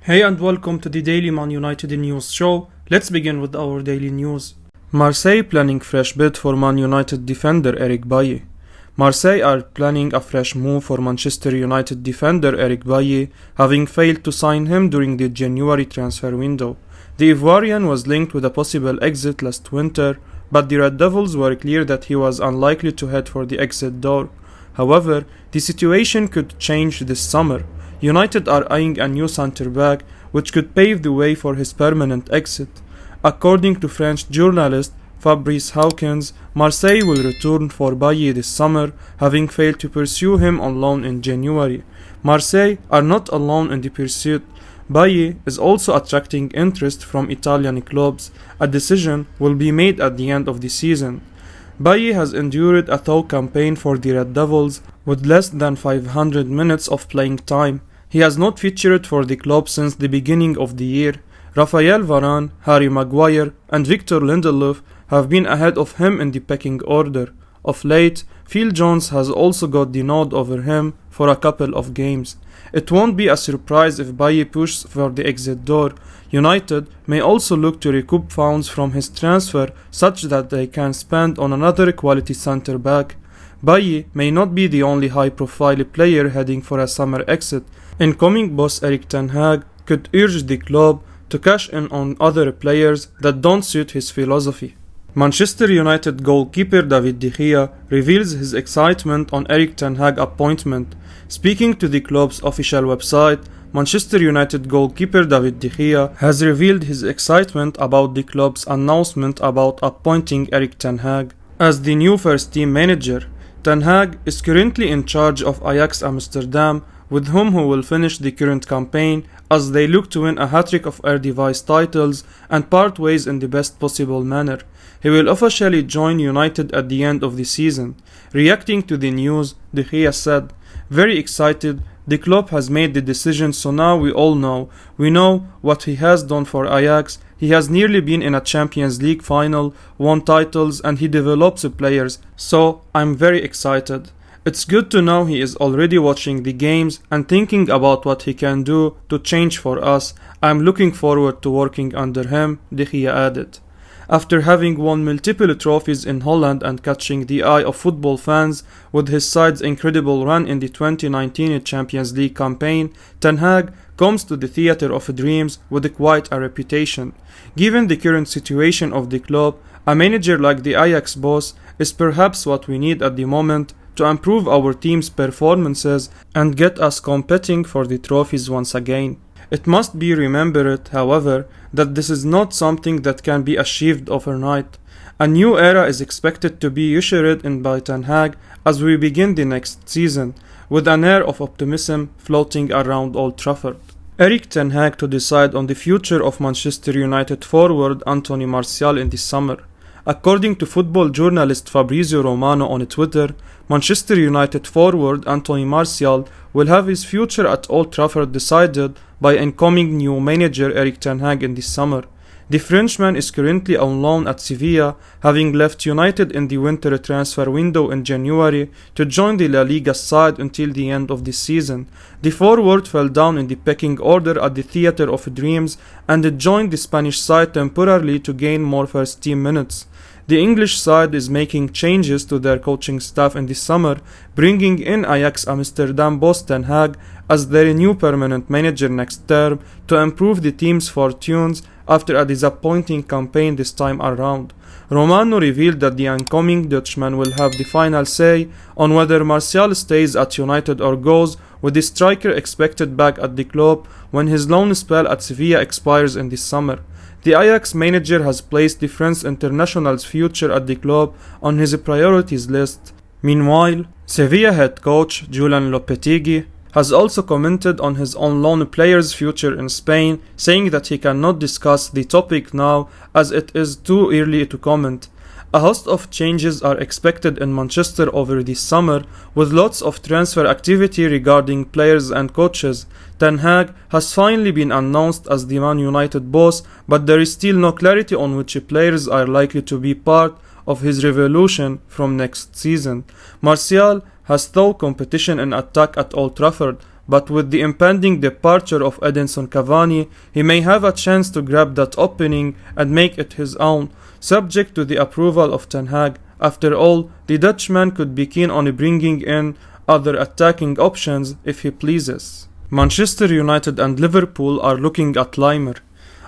Hey and welcome to the Daily Man United News Show. Let's begin with our daily news. Marseille planning fresh bid for Man United defender Eric Bailly. Marseille are planning a fresh move for Manchester United defender Eric Bailly, having failed to sign him during the January transfer window. The Ivorian was linked with a possible exit last winter, but the Red Devils were clear that he was unlikely to head for the exit door. However, the situation could change this summer. United are eyeing a new centre-back, which could pave the way for his permanent exit. According to French journalist Fabrice Hawkins, Marseille will return for Bailly this summer, having failed to pursue him on loan in January. Marseille are not alone in the pursuit. Bailly is also attracting interest from Italian clubs. A decision will be made at the end of the season. Bailly has endured a tough campaign for the Red Devils with less than 500 minutes of playing time. He has not featured for the club since the beginning of the year. Raphael Varane, Harry Maguire and Victor Lindelof have been ahead of him in the pecking order. Of late, Phil Jones has also got the nod over him for a couple of games. It won't be a surprise if Bailly pushes for the exit door. United may also look to recoup funds from his transfer such that they can spend on another quality centre-back. Bailly may not be the only high-profile player heading for a summer exit. Incoming boss Eric Ten Hag could urge the club to cash in on other players that don't suit his philosophy. Manchester United goalkeeper David De Gea reveals his excitement on Eric Ten Hag appointment. Speaking to the club's official website, Manchester United goalkeeper David De Gea has revealed his excitement about the club's announcement about appointing Eric Ten Hag as the new first-team manager. Ten Hag is currently in charge of Ajax Amsterdam, with whom he will finish the current campaign as they look to win a hat-trick of Eredivisie titles and part ways in the best possible manner. He will officially join United at the end of the season. Reacting to the news, De Gea said, "Very excited. The club has made the decision, so now we all know. We know what he has done for Ajax. He has nearly been in a Champions League final, won titles, and he develops players. So I'm very excited. It's good to know he is already watching the games and thinking about what he can do to change for us. I'm looking forward to working under him," De Gea added. After having won multiple trophies in Holland and catching the eye of football fans with his side's incredible run in the 2019 Champions League campaign, Ten Hag comes to the theatre of dreams with quite a reputation. Given the current situation of the club, a manager like the Ajax boss is perhaps what we need at the moment to improve our team's performances and get us competing for the trophies once again. It must be remembered, however, that this is not something that can be achieved overnight. A new era is expected to be ushered in by Ten Hag as we begin the next season, with an air of optimism floating around Old Trafford. Eric Ten Hag to decide on the future of Manchester United forward Anthony Martial in the summer. According to football journalist Fabrizio Romano on Twitter, Manchester United forward Anthony Martial will have his future at Old Trafford decided by incoming new manager Eric Ten Hag in the summer. The Frenchman is currently on loan at Sevilla, having left United in the winter transfer window in January to join the La Liga side until the end of the season. The forward fell down in the pecking order at the Theatre of Dreams and joined the Spanish side temporarily to gain more first-team minutes. The English side is making changes to their coaching staff in the summer, bringing in Ajax Amsterdam boss Ten Hag as their new permanent manager next term to improve the team's fortunes after a disappointing campaign this time around. Romano revealed that the incoming Dutchman will have the final say on whether Martial stays at United or goes, with the striker expected back at the club when his loan spell at Sevilla expires in the summer. The Ajax manager has placed the French international's future at the club on his priorities list. Meanwhile, Sevilla head coach Julen Lopetegui has also commented on his own loan player's future in Spain, saying that he cannot discuss the topic now as it is too early to comment. A host of changes are expected in Manchester over the summer, with lots of transfer activity regarding players and coaches. Ten Hag has finally been announced as the Man United boss, but there is still no clarity on which players are likely to be part of his revolution from next season. Martial has tough competition in attack at Old Trafford, but with the impending departure of Edinson Cavani, he may have a chance to grab that opening and make it his own, subject to the approval of Ten Hag. After all, the Dutchman could be keen on bringing in other attacking options if he pleases. Manchester United and Liverpool are looking at Laimer.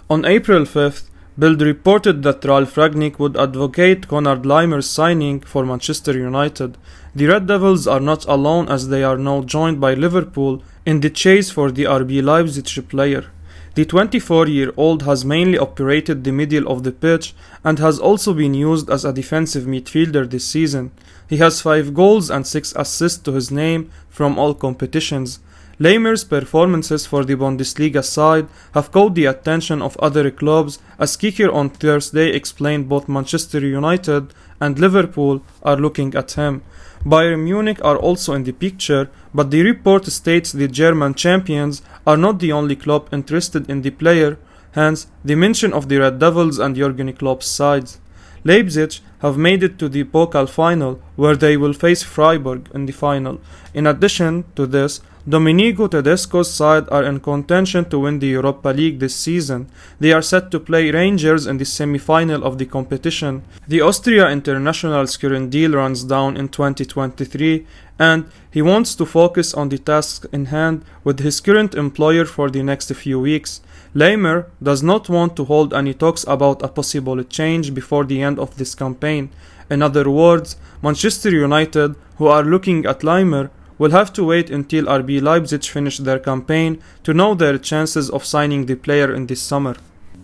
On April 5th, Bild reported that Ralf Rangnick would advocate Konrad Laimer's signing for Manchester United. The Red Devils are not alone, as they are now joined by Liverpool in the chase for the RB Leipzig player. The 24-year-old has mainly operated the middle of the pitch and has also been used as a defensive midfielder this season. He has 5 goals and 6 assists to his name from all competitions. Laimer's performances for the Bundesliga side have caught the attention of other clubs, as Kicker on Thursday explained both Manchester United and Liverpool are looking at him. Bayern Munich are also in the picture, but the report states the German champions are not the only club interested in the player, hence the mention of the Red Devils and Jurgen Klopp's sides. Leipzig have made it to the Pokal final, where they will face Freiburg in the final. In addition to this, Domenico Tedesco's side are in contention to win the Europa League this season. They are set to play Rangers in the semi-final of the competition. The Austria international's current deal runs down in 2023, and he wants to focus on the task in hand with his current employer for the next few weeks. Laimer does not want to hold any talks about a possible change before the end of this campaign. In other words, Manchester United, who are looking at Laimer, will have to wait until RB Leipzig finish their campaign to know their chances of signing the player in this summer.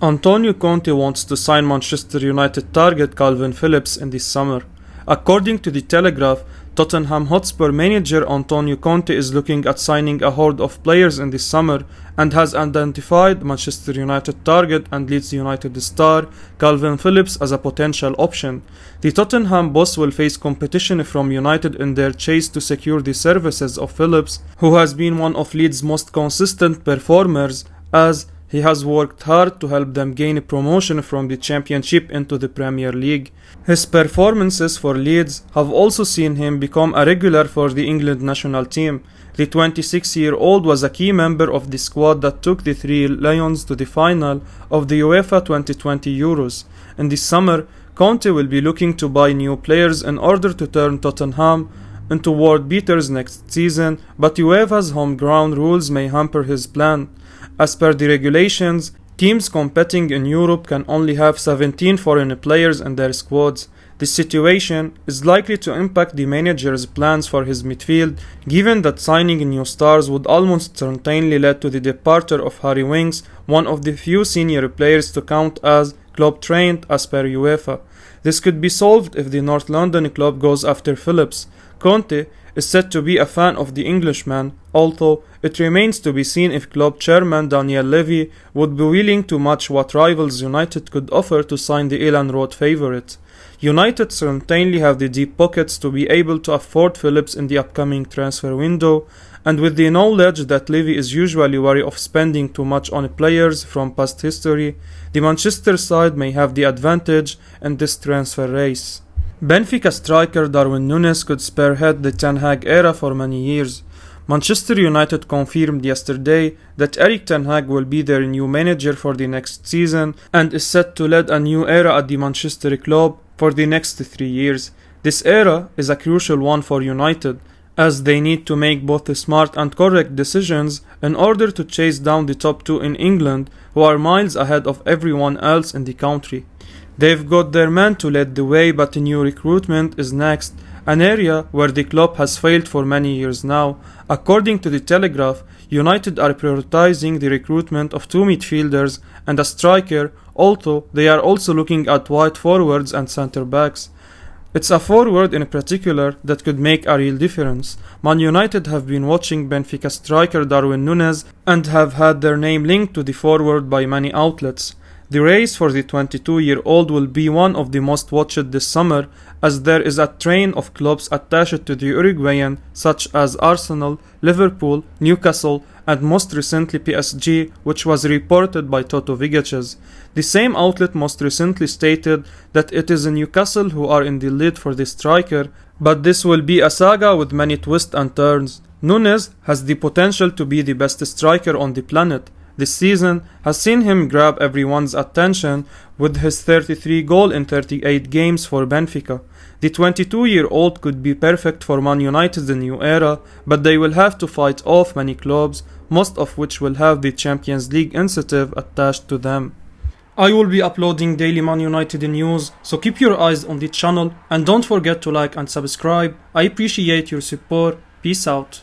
Antonio Conte wants to sign Manchester United target Calvin Phillips in this summer. According to the Telegraph, Tottenham Hotspur manager Antonio Conte is looking at signing a horde of players in this summer and has identified Manchester United target and Leeds United star Calvin Phillips as a potential option. The Tottenham boss will face competition from United in their chase to secure the services of Phillips, who has been one of Leeds' most consistent performers, as he has worked hard to help them gain promotion from the Championship into the Premier League. His performances for Leeds have also seen him become a regular for the England national team. The 26-year-old was a key member of the squad that took the Three Lions to the final of the UEFA 2020 Euros. In this summer, Conte will be looking to buy new players in order to turn Tottenham into world beaters next season, but UEFA's home ground rules may hamper his plan. As per the regulations, teams competing in Europe can only have 17 foreign players in their squads. This situation is likely to impact the manager's plans for his midfield, given that signing new stars would almost certainly lead to the departure of Harry Winks, one of the few senior players to count as club trained as per UEFA. This could be solved if the North London club goes after Phillips. Conte is said to be a fan of the Englishman, although it remains to be seen if club chairman Daniel Levy would be willing to match what rivals United could offer to sign the Elland Road favourite. United certainly have the deep pockets to be able to afford Phillips in the upcoming transfer window, and with the knowledge that Levy is usually wary of spending too much on players from past history, the Manchester side may have the advantage in this transfer race. Benfica striker Darwin Nunez could spearhead the Ten Hag era for many years. Manchester United confirmed yesterday that Eric Ten Hag will be their new manager for the next season and is set to lead a new era at the Manchester club for the next 3 years. This era is a crucial one for United, as they need to make both smart and correct decisions in order to chase down the top 2 in England, who are miles ahead of everyone else in the country. They've got their man to lead the way, but new recruitment is next, an area where the club has failed for many years now. According to the Telegraph, United are prioritizing the recruitment of 2 midfielders and a striker, although they are also looking at wide forwards and centre-backs. It's a forward in particular that could make a real difference. Man United have been watching Benfica striker Darwin Nunez and have had their name linked to the forward by many outlets. The race for the 22-year-old will be one of the most watched this summer, as there is a train of clubs attached to the Uruguayan, such as Arsenal, Liverpool, Newcastle, and most recently PSG, which was reported by Toto Vigaches. The same outlet most recently stated that it is Newcastle who are in the lead for the striker, But this will be a saga with many twists and turns. Nunez has the potential to be the best striker on the planet. This season has seen him grab everyone's attention with his 33 goals in 38 games for Benfica. The 22-year-old could be perfect for Man United's new era, but they will have to fight off many clubs, most of which will have the Champions League incentive attached to them. I will be uploading daily Man United news, so keep your eyes on the channel and don't forget to like and subscribe. I appreciate your support. Peace out.